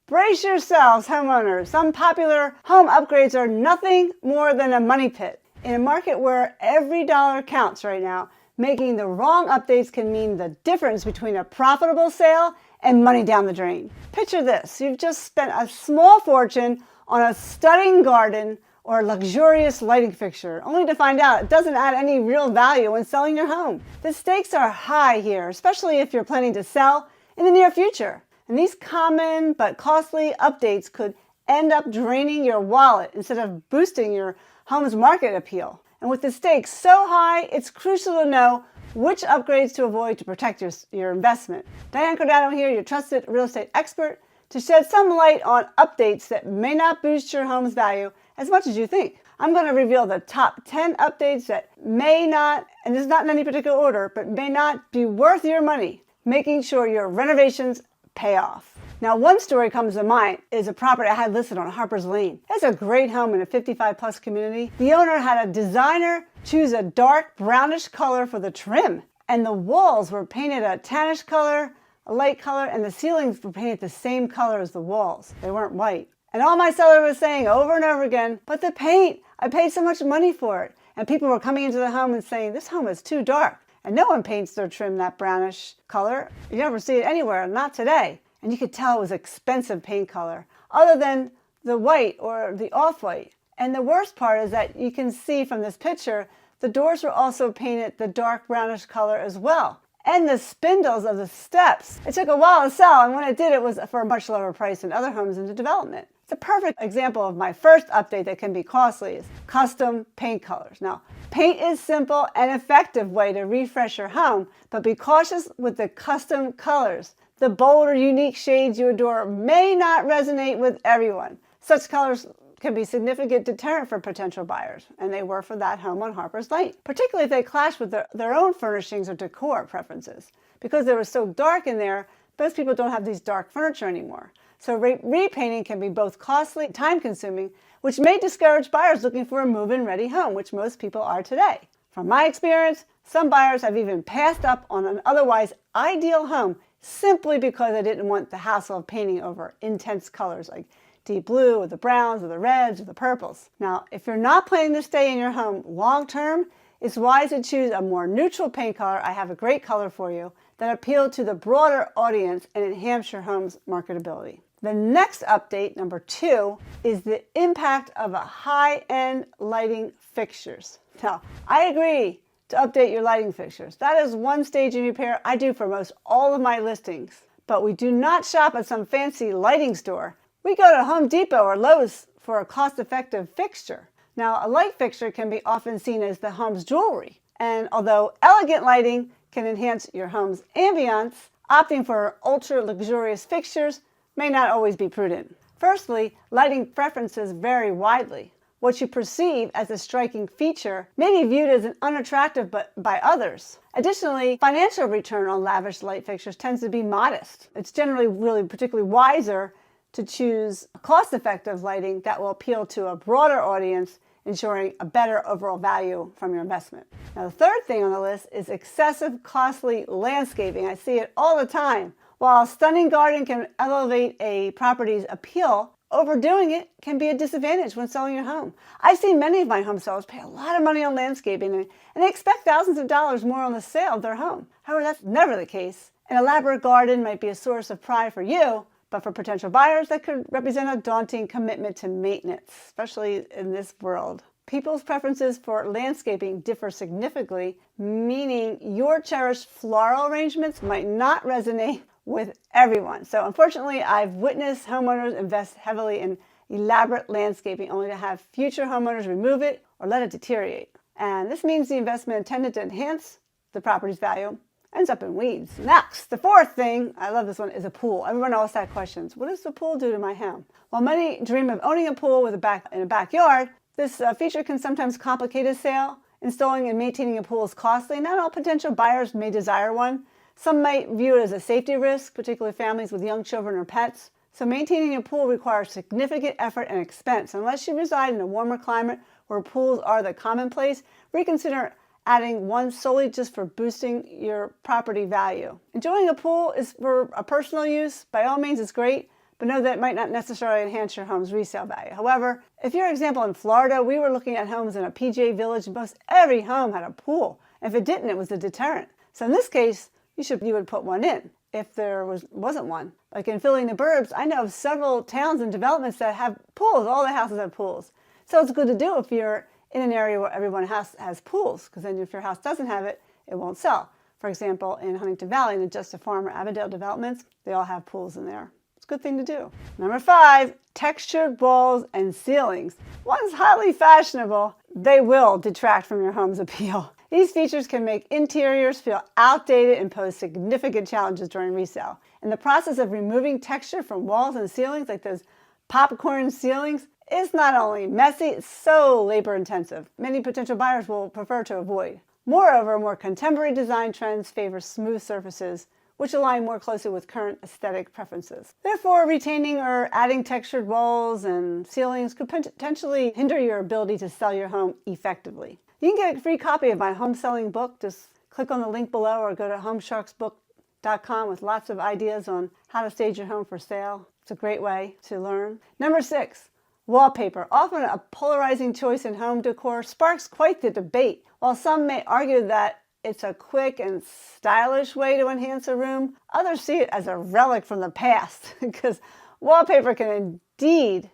Brace yourselves, homeowners. Some popular home upgrades are nothing more than a money pit. In a market where every dollar counts right now, making the wrong updates can mean the difference between a profitable sale and money down the drain. Picture this. You've just spent a small fortune on a stunning garden or a luxurious lighting fixture, only to find out it doesn't add any real value when selling your home. The stakes are high here, especially if you're planning to sell in the near future. And these common but costly updates could end up draining your wallet instead of boosting your home's market appeal. And with the stakes so high, it's crucial to know which upgrades to avoid to protect your investment. Diane Cardano here, your trusted real estate expert, to shed some light on updates that may not boost your home's value as much as you think. I'm going to reveal the top 10 updates that may not, and this is not in any particular order, but may not be worth your money, making sure your renovations pay off. Now, one story comes to mind is a property I had listed on Harper's Lane. It's a great home in a 55-plus community. The owner had a designer choose a dark brownish color for the trim, and the walls were painted a tannish color, a light color, and the ceilings were painted the same color as the walls. They weren't white. And all my seller was saying over and over again, but the paint, I paid so much money for it. And people were coming into the home and saying, this home is too dark. And no one paints their trim that brownish color. You never see it anywhere, not today. And you could tell it was expensive paint color, other than the white or the off-white. And the worst part is that you can see from this picture, the doors were also painted the dark brownish color as well. And the spindles of the steps. It took a while to sell, and when it did, it was for a much lower price than other homes in the development. It's a perfect example of my first update that can be costly is custom paint colors. Now, paint is simple and effective way to refresh your home, but be cautious with the custom colors. The bold or unique shades you adore may not resonate with everyone. Such colors can be a significant deterrent for potential buyers, and they were for that home on Harper's Lane, particularly if they clash with their own furnishings or decor preferences. Because they were so dark in there, most people don't have these dark furniture anymore. So repainting can be both costly and time-consuming, which may discourage buyers looking for a move-in ready home, which most people are today. From my experience, some buyers have even passed up on an otherwise ideal home simply because they didn't want the hassle of painting over intense colors like deep blue or the browns or the reds or the purples. Now, if you're not planning to stay in your home long-term, it's wise to choose a more neutral paint color. I have a great color for you that appeal to the broader audience and enhance your home's marketability. The next update, number 2, is the impact of a high-end lighting fixtures. Now, I agree to update your lighting fixtures. That is one stage in repair I do for most all of my listings. But we do not shop at some fancy lighting store. We go to Home Depot or Lowe's for a cost-effective fixture. Now, a light fixture can be often seen as the home's jewelry. And although elegant lighting can enhance your home's ambiance, opting for ultra-luxurious fixtures may not always be prudent. Firstly, lighting preferences vary widely. What you perceive as a striking feature may be viewed as an unattractive by others. Additionally, financial return on lavish light fixtures tends to be modest. It's generally really particularly wiser to choose cost-effective lighting that will appeal to a broader audience, ensuring a better overall value from your investment. Now, the third thing on the list is excessive costly landscaping. I see it all the time. While a stunning garden can elevate a property's appeal, overdoing it can be a disadvantage when selling your home. I've seen many of my home sellers pay a lot of money on landscaping and they expect thousands of dollars more on the sale of their home. However, that's never the case. An elaborate garden might be a source of pride for you, but for potential buyers, that could represent a daunting commitment to maintenance, especially in this world. People's preferences for landscaping differ significantly, meaning your cherished floral arrangements might not resonate with everyone. So unfortunately, I've witnessed homeowners invest heavily in elaborate landscaping only to have future homeowners remove it or let it deteriorate. And this means the investment intended to enhance the property's value ends up in weeds. Next, the fourth thing, I love this one, is a pool. Everyone always asks questions. What does the pool do to my home? While many dream of owning a pool in a backyard, this feature can sometimes complicate a sale. Installing and maintaining a pool is costly. Not all potential buyers may desire one. Some might view it as a safety risk, particularly families with young children or pets. So maintaining a pool requires significant effort and expense. Unless you reside in a warmer climate where pools are the commonplace, reconsider adding one solely just for boosting your property value. Enjoying a pool is for a personal use. By all means, it's great, but know that it might not necessarily enhance your home's resale value. However, if your example in Florida, we were looking at homes in a PGA village, and most every home had a pool. If it didn't, it was a deterrent. So in this case, you would put one in if there wasn't one. Like in Philly in the burbs, I know of several towns and developments that have pools. All the houses have pools. So it's good to do if you're in an area where everyone has pools, because then if your house doesn't have it, it won't sell. For example, in Huntington Valley, in the Just a Farm or Avondale developments, they all have pools in there. It's a good thing to do. Number 5, textured walls and ceilings. Once highly fashionable, they will detract from your home's appeal. These features can make interiors feel outdated and pose significant challenges during resale. And the process of removing texture from walls and ceilings, like those popcorn ceilings, is not only messy, it's so labor intensive. Many potential buyers will prefer to avoid. Moreover, more contemporary design trends favor smooth surfaces, which align more closely with current aesthetic preferences. Therefore, retaining or adding textured walls and ceilings could potentially hinder your ability to sell your home effectively. You can get a free copy of my home selling book. Just click on the link below or go to homesharksbook.com with lots of ideas on how to stage your home for sale. It's a great way to learn. Number 6, wallpaper. Often a polarizing choice in home decor, sparks quite the debate. While some may argue that it's a quick and stylish way to enhance a room, others see it as a relic from the past because wallpaper can indeed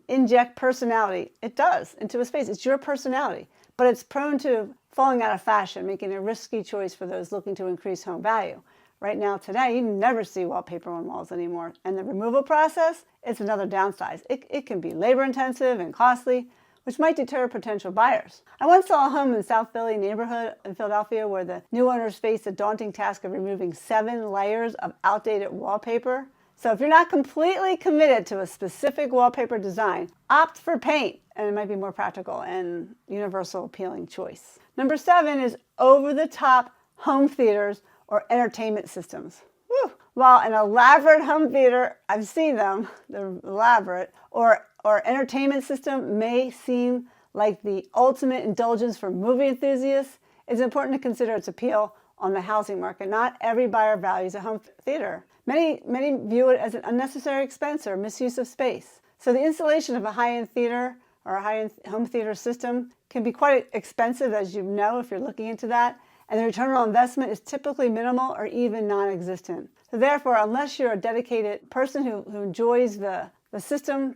inject personality. It does, into a space. It's your personality, but it's prone to falling out of fashion, making a risky choice for those looking to increase home value. Right now, today, you never see wallpaper on walls anymore. And the removal process, it's another downside. It can be labor intensive and costly, which might deter potential buyers. I once saw a home in South Philly neighborhood in Philadelphia where the new owners faced the daunting task of removing 7 layers of outdated wallpaper. So if you're not completely committed to a specific wallpaper design, opt for paint, and it might be more practical and universal appealing choice. Number 7 is over-the-top home theaters or entertainment systems. Whew. While an elaborate home theater, I've seen them, they're elaborate, or entertainment system may seem like the ultimate indulgence for movie enthusiasts, it's important to consider its appeal on the housing market. Not every buyer values a home theater. Many view it as an unnecessary expense or misuse of space. So the installation of a high-end theater or a high-end home theater system can be quite expensive, as you know, if you're looking into that. And the return on investment is typically minimal or even non-existent. So therefore, unless you're a dedicated person who enjoys the system,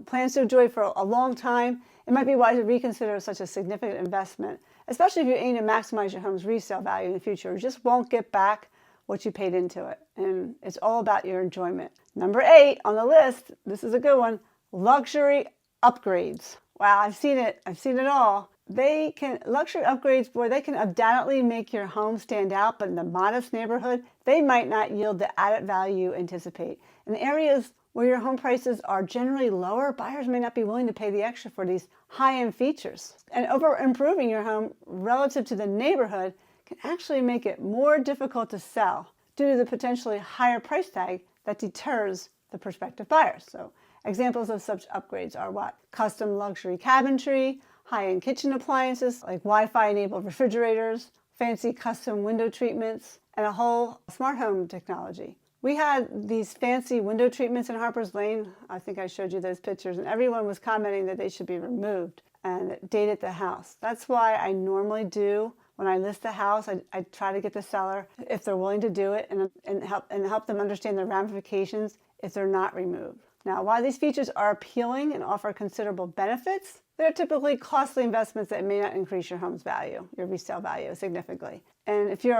plans to enjoy for a long time, it might be wise to reconsider such a significant investment, especially if you aim to maximize your home's resale value in the future. You just won't get back what you paid into it. And it's all about your enjoyment. Number 8 on the list, this is a good one, luxury upgrades. Wow, I've seen it all. Luxury upgrades, boy, they can undoubtedly make your home stand out, but in the modest neighborhood, they might not yield the added value you anticipate. In areas where your home prices are generally lower, buyers may not be willing to pay the extra for these high-end features. And over improving your home relative to the neighborhood can actually make it more difficult to sell due to the potentially higher price tag that deters the prospective buyers. So examples of such upgrades are what? Custom luxury cabinetry, high-end kitchen appliances like Wi-Fi enabled refrigerators, fancy custom window treatments, and a whole smart home technology. We had these fancy window treatments in Harper's Lane. I think I showed you those pictures, and everyone was commenting that they should be removed and it dated the house. That's why I normally do, when I list a house, I try to get the seller, if they're willing to do it, and help them understand the ramifications if they're not removed. Now, while these features are appealing and offer considerable benefits, they're typically costly investments that may not increase your home's value, your resale value, significantly. And if you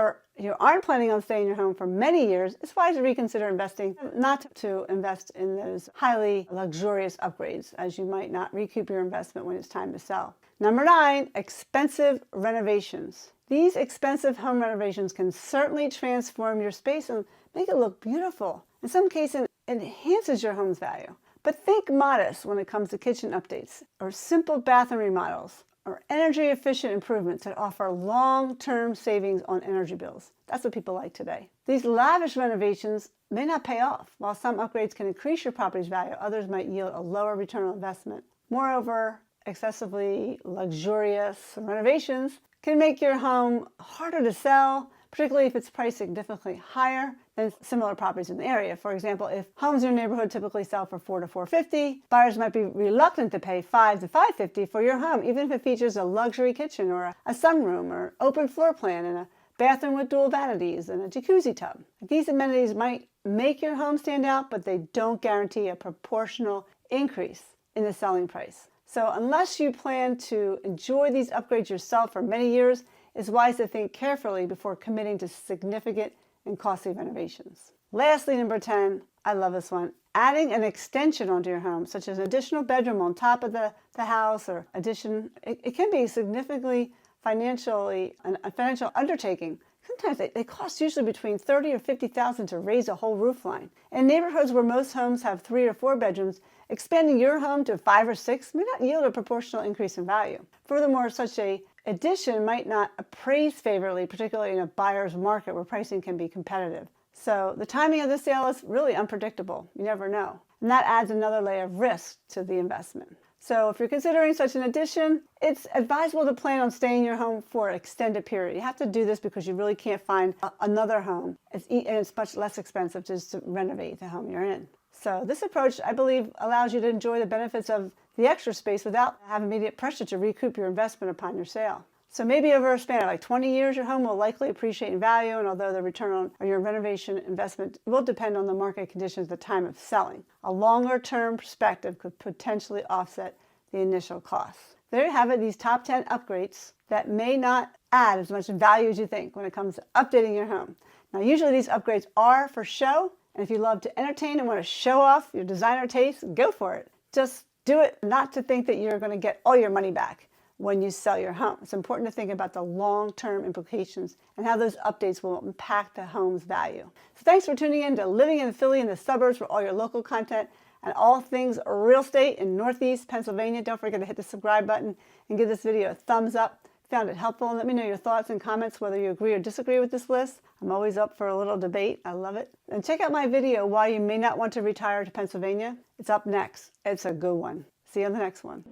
aren't planning on staying in your home for many years, it's wise to reconsider investing, not to invest in those highly luxurious upgrades, as you might not recoup your investment when it's time to sell. Number 9, expensive renovations. These expensive home renovations can certainly transform your space and make it look beautiful. In some cases, it enhances your home's value. But think modest when it comes to kitchen updates, or simple bathroom remodels, or energy-efficient improvements that offer long-term savings on energy bills. That's what people like today. These lavish renovations may not pay off. While some upgrades can increase your property's value, others might yield a lower return on investment. Moreover, excessively luxurious renovations can make your home harder to sell, particularly if it's priced significantly higher than similar properties in the area. For example, if homes in your neighborhood typically sell for $400 to $450, buyers might be reluctant to pay $500 to $550 for your home, even if it features a luxury kitchen or a sunroom or open floor plan and a bathroom with dual vanities and a jacuzzi tub. These amenities might make your home stand out, but they don't guarantee a proportional increase in the selling price. So unless you plan to enjoy these upgrades yourself for many years, it's wise to think carefully before committing to significant and costly renovations. Lastly, number 10, I love this one. Adding an extension onto your home, such as an additional bedroom on top of the house or addition, it can be significantly a financial undertaking. Sometimes they cost usually between $30,000 or $50,000 to raise a whole roof line. In neighborhoods where most homes have 3 or 4 bedrooms, expanding your home to 5 or 6 may not yield a proportional increase in value. Furthermore, such an addition might not appraise favorably, particularly in a buyer's market where pricing can be competitive. So the timing of the sale is really unpredictable. You never know. And that adds another layer of risk to the investment. So if you're considering such an addition, it's advisable to plan on staying in your home for an extended period. You have to do this because you really can't find another home. And it's much less expensive just to renovate the home you're in. So this approach, I believe, allows you to enjoy the benefits of the extra space without having immediate pressure to recoup your investment upon your sale. So maybe over a span of like 20 years, your home will likely appreciate in value, and although the return on your renovation investment will depend on the market conditions at the time of selling, a longer-term perspective could potentially offset the initial costs. There you have it, these top 10 upgrades that may not add as much value as you think when it comes to updating your home. Now, usually these upgrades are for show, and if you love to entertain and want to show off your designer taste, go for it. Just do it not to think that you're going to get all your money back when you sell your home. It's important to think about the long-term implications and how those updates will impact the home's value. So thanks for tuning in to Living in Philly and the Suburbs for all your local content and all things real estate in Northeast Pennsylvania. Don't forget to hit the subscribe button and give this video a thumbs up. Found it helpful, and let me know your thoughts and comments whether you agree or disagree with this list. I'm always up for a little debate. I love it. And check out my video, Why You May Not Want to Retire to Pennsylvania. It's up next. It's a good one. See you on the next one.